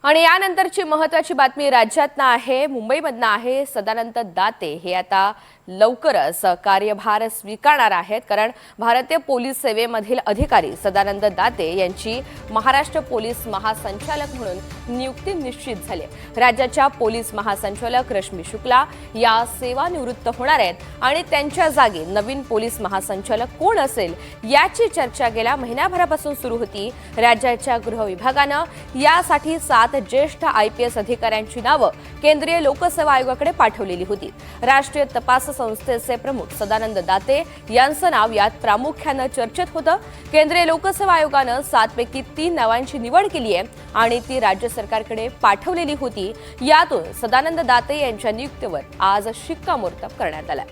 आणि यानंतरची महत्त्वाची बातमी राज्यातनं आहे, मुंबईमधनं आहे। सदानंद दाते हे आता लवकरच कार्यभार स्वीकारणार आहेत, कारण भारतीय पोलीस सेवेमधील अधिकारी सदानंद दाते यांची महाराष्ट्र पोलीस महासंचालक म्हणून नियुक्ती निश्चित झाली। राज्याच्या पोलीस महासंचालक रश्मी शुक्ला या सेवानिवृत्त होणार आहेत आणि त्यांच्या जागी नवीन पोलीस महासंचालक कोण असेल याची चर्चा गेल्या महिन्याभरापासून सुरू होती। राज्याच्या गृह विभागानं यासाठी 7 ज्येष्ठ आयपीएस अधिकाऱ्यांची नावं केंद्रीय लोकसेवा आयोगाकडे पाठवलेली होती। राष्ट्रीय तपास संस्थेचे प्रमुख सदानंद दाते यांचं नाव यात प्रामुख्याने चर्चेत होतं। केंद्रीय लोकसेवा आयोगानं 7 पैकी 3 नावांची निवड केली आहे आणि ती राज्य सरकारकडे पाठवलेली होती। यातून सदानंद दाते यांच्या नियुक्तीवर आज शिक्कामोर्तब करण्यात आलं।